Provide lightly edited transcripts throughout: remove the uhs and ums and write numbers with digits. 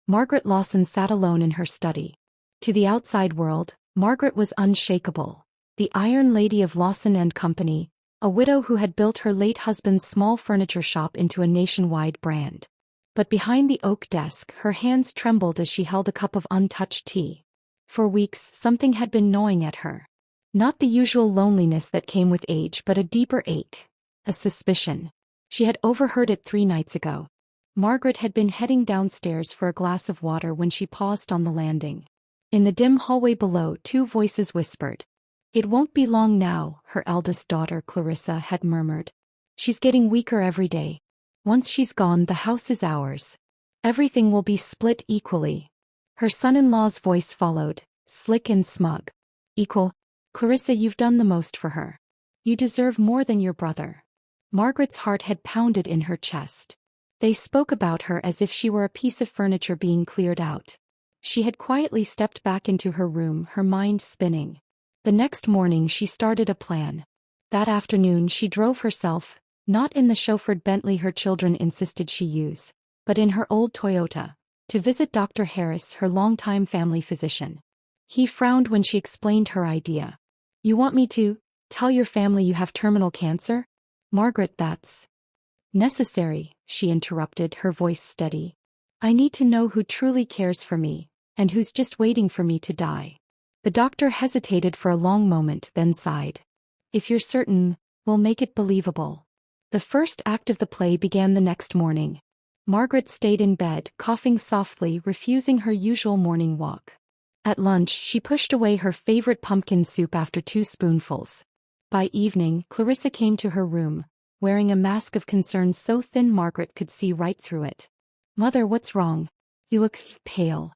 Margaret Lawson sat alone in her study. To the outside world, Margaret was unshakable. The Iron Lady of Lawson and Company, a widow who had built her late husband's small furniture shop into a nationwide brand. But behind the oak desk, her hands trembled as she held a cup of untouched tea. For weeks, something had been gnawing at her. Not the usual loneliness that came with age, but a deeper ache. A suspicion. She had overheard it 3 nights ago. Margaret had been heading downstairs for a glass of water when she paused on the landing. In the dim hallway below, 2 voices whispered. "It won't be long now," her eldest daughter Clarissa had murmured. "She's getting weaker every day. Once she's gone, the house is ours. Everything will be split equally." Her son-in-law's voice followed, slick and smug. "Equal? Clarissa, you've done the most for her. You deserve more than your brother." Margaret's heart had pounded in her chest. They spoke about her as if she were a piece of furniture being cleared out. She had quietly stepped back into her room, her mind spinning. The next morning she started a plan. That afternoon she drove herself, not in the chauffeured Bentley her children insisted she use, but in her old Toyota, to visit Dr. Harris, her longtime family physician. He frowned when she explained her idea. "You want me to tell your family you have terminal cancer?" "Margaret, that's necessary," she interrupted, her voice steady. "I need to know who truly cares for me, and who's just waiting for me to die." The doctor hesitated for a long moment, then sighed. "If you're certain, we'll make it believable." The first act of the play began the next morning. Margaret stayed in bed, coughing softly, refusing her usual morning walk. At lunch, she pushed away her favorite pumpkin soup after 2 spoonfuls. By evening, Clarissa came to her room, wearing a mask of concern so thin Margaret could see right through it. "Mother, what's wrong? You look pale."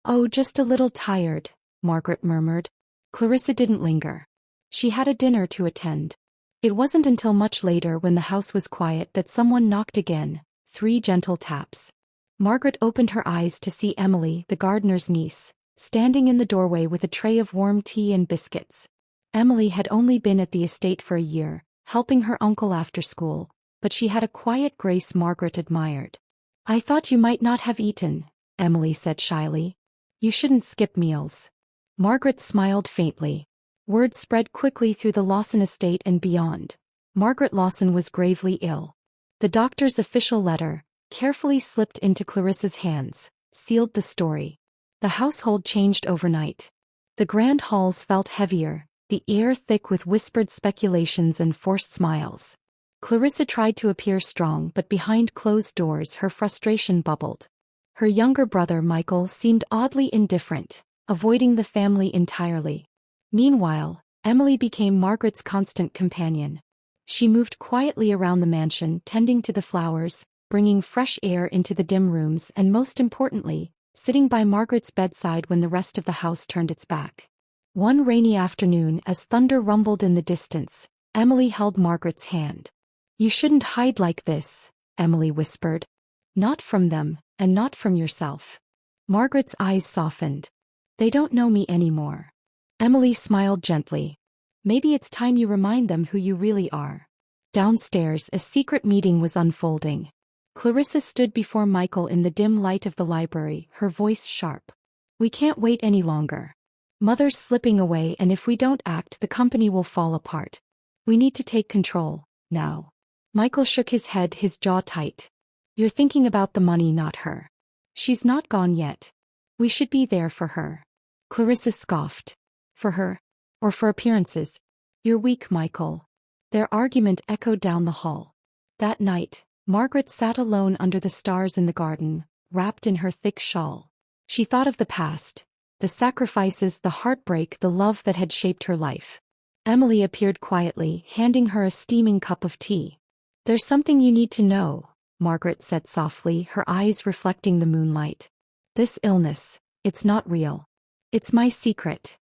"Oh, just a little tired," Margaret murmured. Clarissa didn't linger. She had a dinner to attend. It wasn't until much later, when the house was quiet, that someone knocked again, 3 gentle taps. Margaret opened her eyes to see Emily, the gardener's niece, standing in the doorway with a tray of warm tea and biscuits. Emily had only been at the estate for a year, helping her uncle after school, but she had a quiet grace Margaret admired. "I thought you might not have eaten," Emily said shyly. "You shouldn't skip meals." Margaret smiled faintly. Word spread quickly through the Lawson estate and beyond. Margaret Lawson was gravely ill. The doctor's official letter, carefully slipped into Clarissa's hands, sealed the story. The household changed overnight. The grand halls felt heavier, the air thick with whispered speculations and forced smiles. Clarissa tried to appear strong, but behind closed doors her frustration bubbled. Her younger brother Michael seemed oddly indifferent, avoiding the family entirely. Meanwhile, Emily became Margaret's constant companion. She moved quietly around the mansion, tending to the flowers, bringing fresh air into the dim rooms, and most importantly, sitting by Margaret's bedside when the rest of the house turned its back. One rainy afternoon, as thunder rumbled in the distance, Emily held Margaret's hand. "You shouldn't hide like this," Emily whispered. "Not from them, and not from yourself." Margaret's eyes softened. "They don't know me anymore." Emily smiled gently. "Maybe it's time you remind them who you really are." Downstairs, a secret meeting was unfolding. Clarissa stood before Michael in the dim light of the library, her voice sharp. "We can't wait any longer. Mother's slipping away, and if we don't act, the company will fall apart. We need to take control, now." Michael shook his head, his jaw tight. "You're thinking about the money, not her. She's not gone yet. We should be there for her." Clarissa scoffed. "For her? Or for appearances? You're weak, Michael." Their argument echoed down the hall. That night, Margaret sat alone under the stars in the garden, wrapped in her thick shawl. She thought of the past, the sacrifices, the heartbreak, the love that had shaped her life. Emily appeared quietly, handing her a steaming cup of tea. "There's something you need to know," Margaret said softly, her eyes reflecting the moonlight. "This illness, it's not real. It's my secret."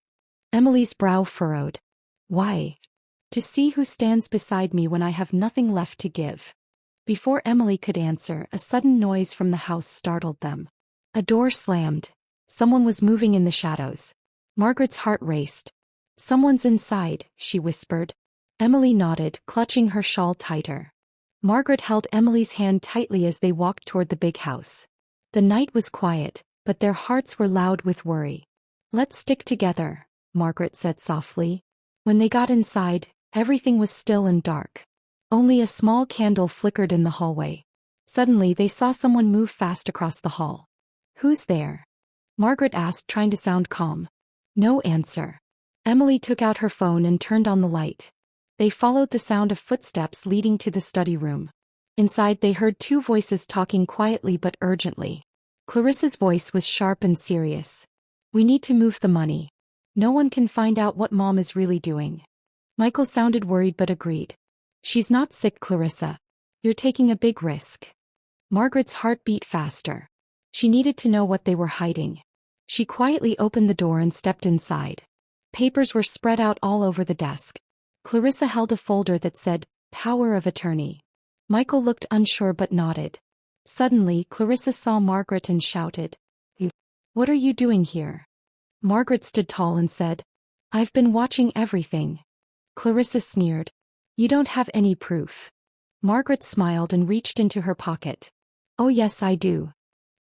Emily's brow furrowed. "Why?" "To see who stands beside me when I have nothing left to give." Before Emily could answer, a sudden noise from the house startled them. A door slammed. Someone was moving in the shadows. Margaret's heart raced. "Someone's inside," she whispered. Emily nodded, clutching her shawl tighter. Margaret held Emily's hand tightly as they walked toward the big house. The night was quiet, but their hearts were loud with worry. "Let's stick together," Margaret said softly. When they got inside, everything was still and dark. Only a small candle flickered in the hallway. Suddenly they saw someone move fast across the hall. "Who's there?" Margaret asked, trying to sound calm. No answer. Emily took out her phone and turned on the light. They followed the sound of footsteps leading to the study room. Inside they heard two voices talking quietly but urgently. Clarissa's voice was sharp and serious. "We need to move the money. No one can find out what Mom is really doing." Michael sounded worried but agreed. "She's not sick, Clarissa. You're taking a big risk." Margaret's heart beat faster. She needed to know what they were hiding. She quietly opened the door and stepped inside. Papers were spread out all over the desk. Clarissa held a folder that said, "Power of Attorney." Michael looked unsure but nodded. Suddenly, Clarissa saw Margaret and shouted, "What are you doing here?" Margaret stood tall and said, "I've been watching everything." Clarissa sneered, "You don't have any proof." Margaret smiled and reached into her pocket. "Oh yes, I do."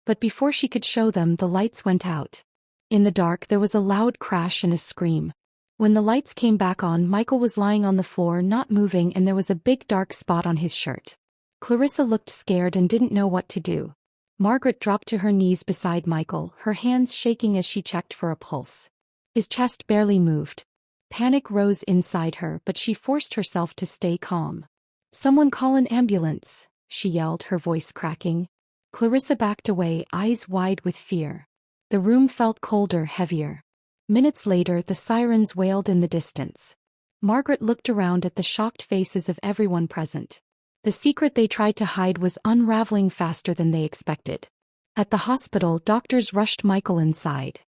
But before she could show them, the lights went out. In the dark there was a loud crash and a scream. When the lights came back on, Michael was lying on the floor not moving, and there was a big dark spot on his shirt. Clarissa looked scared and didn't know what to do. Margaret dropped to her knees beside Michael, her hands shaking as she checked for a pulse. His chest barely moved. Panic rose inside her, but she forced herself to stay calm. "Someone call an ambulance," she yelled, her voice cracking. Clarissa backed away, eyes wide with fear. The room felt colder, heavier. Minutes later, the sirens wailed in the distance. Margaret looked around at the shocked faces of everyone present. The secret they tried to hide was unraveling faster than they expected. At the hospital, doctors rushed Michael inside.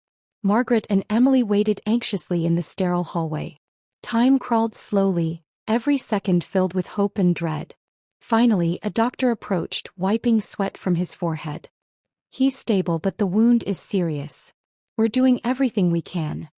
Margaret and Emily waited anxiously in the sterile hallway. Time crawled slowly, every second filled with hope and dread. Finally, a doctor approached, wiping sweat from his forehead. "He's stable, but the wound is serious. We're doing everything we can."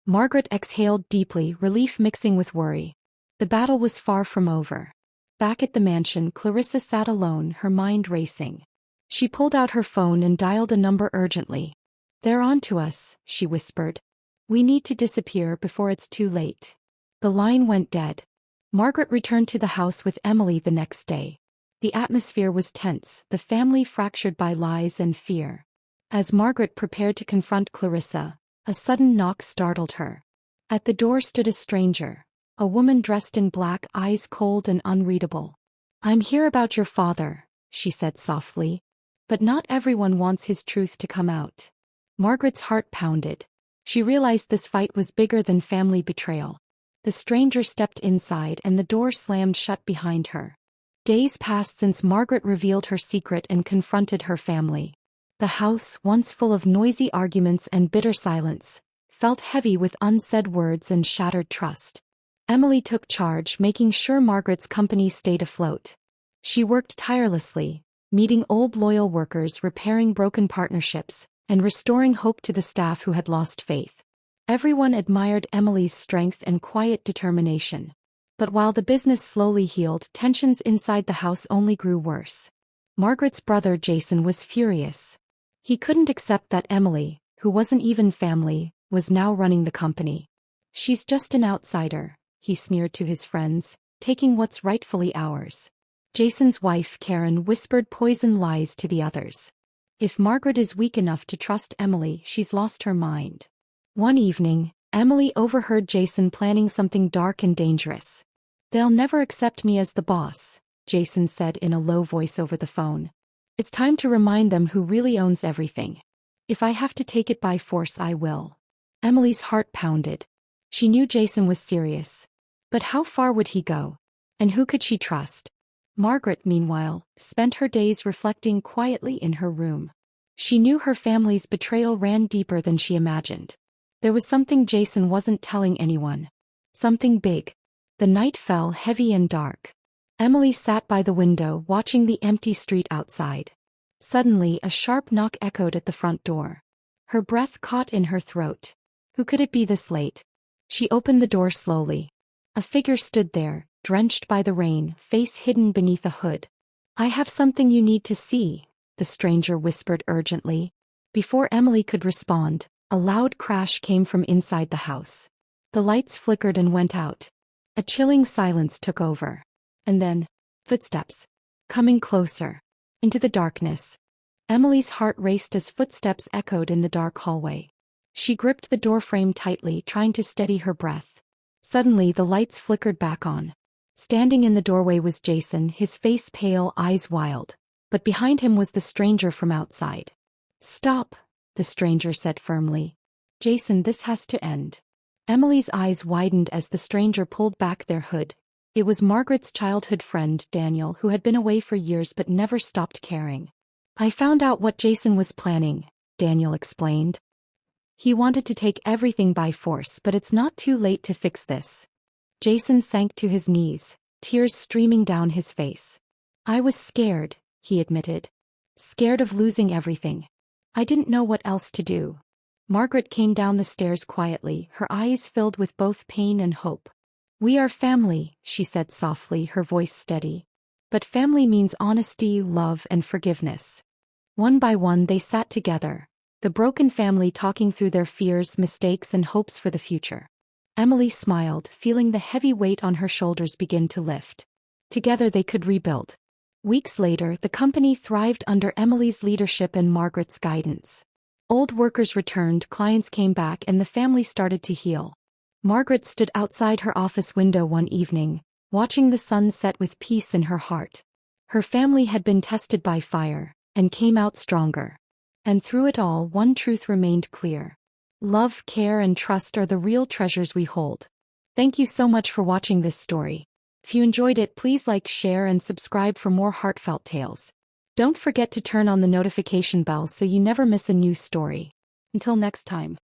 Margaret exhaled deeply, relief mixing with worry. The battle was far from over. Back at the mansion, Clarissa sat alone, her mind racing. She pulled out her phone and dialed a number urgently. "They're on to us," she whispered. "We need to disappear before it's too late." The line went dead. Margaret returned to the house with Emily the next day. The atmosphere was tense, the family fractured by lies and fear. As Margaret prepared to confront Clarissa, a sudden knock startled her. At the door stood a stranger, a woman dressed in black, eyes cold and unreadable. "I'm here about your father," she said softly. "But not everyone wants his truth to come out." Margaret's heart pounded. She realized this fight was bigger than family betrayal. The stranger stepped inside and the door slammed shut behind her. Days passed since Margaret revealed her secret and confronted her family. The house, once full of noisy arguments and bitter silence, felt heavy with unsaid words and shattered trust. Emily took charge, making sure Margaret's company stayed afloat. She worked tirelessly, meeting old loyal workers, repairing broken partnerships, and restoring hope to the staff who had lost faith. Everyone admired Emily's strength and quiet determination. But while the business slowly healed, tensions inside the house only grew worse. Margaret's brother Jason was furious. He couldn't accept that Emily, who wasn't even family, was now running the company. "She's just an outsider," he sneered to his friends, "taking what's rightfully ours." Jason's wife, Karen, whispered poison lies to the others. "If Margaret is weak enough to trust Emily, she's lost her mind." One evening, Emily overheard Jason planning something dark and dangerous. "They'll never accept me as the boss," Jason said in a low voice over the phone. "It's time to remind them who really owns everything. If I have to take it by force, I will." Emily's heart pounded. She knew Jason was serious. But how far would he go? And who could she trust? Margaret, meanwhile, spent her days reflecting quietly in her room. She knew her family's betrayal ran deeper than she imagined. There was something Jason wasn't telling anyone. Something big. The night fell heavy and dark. Emily sat by the window, watching the empty street outside. Suddenly, a sharp knock echoed at the front door. Her breath caught in her throat. Who could it be this late? She opened the door slowly. A figure stood there, drenched by the rain, face hidden beneath a hood. "I have something you need to see," the stranger whispered urgently. Before Emily could respond, a loud crash came from inside the house. The lights flickered and went out. A chilling silence took over. And then, footsteps. Coming closer. Into the darkness. Emily's heart raced as footsteps echoed in the dark hallway. She gripped the doorframe tightly, trying to steady her breath. Suddenly, the lights flickered back on. Standing in the doorway was Jason, his face pale, eyes wild. But behind him was the stranger from outside. "Stop," the stranger said firmly. "Jason, this has to end." Emily's eyes widened as the stranger pulled back their hood. It was Margaret's childhood friend, Daniel, who had been away for years but never stopped caring. "I found out what Jason was planning," Daniel explained. "He wanted to take everything by force, but it's not too late to fix this." Jason sank to his knees, tears streaming down his face. "I was scared," he admitted. "Scared of losing everything. I didn't know what else to do." Margaret came down the stairs quietly, her eyes filled with both pain and hope. "We are family," she said softly, her voice steady. "But family means honesty, love, and forgiveness." One by one they sat together, the broken family talking through their fears, mistakes, and hopes for the future. Emily smiled, feeling the heavy weight on her shoulders begin to lift. Together they could rebuild. Weeks later, the company thrived under Emily's leadership and Margaret's guidance. Old workers returned, clients came back, and the family started to heal. Margaret stood outside her office window one evening, watching the sun set with peace in her heart. Her family had been tested by fire, and came out stronger. And through it all, one truth remained clear. Love, care, and trust are the real treasures we hold. Thank you so much for watching this story. If you enjoyed it, please like, share, and subscribe for more heartfelt tales. Don't forget to turn on the notification bell so you never miss a new story. Until next time.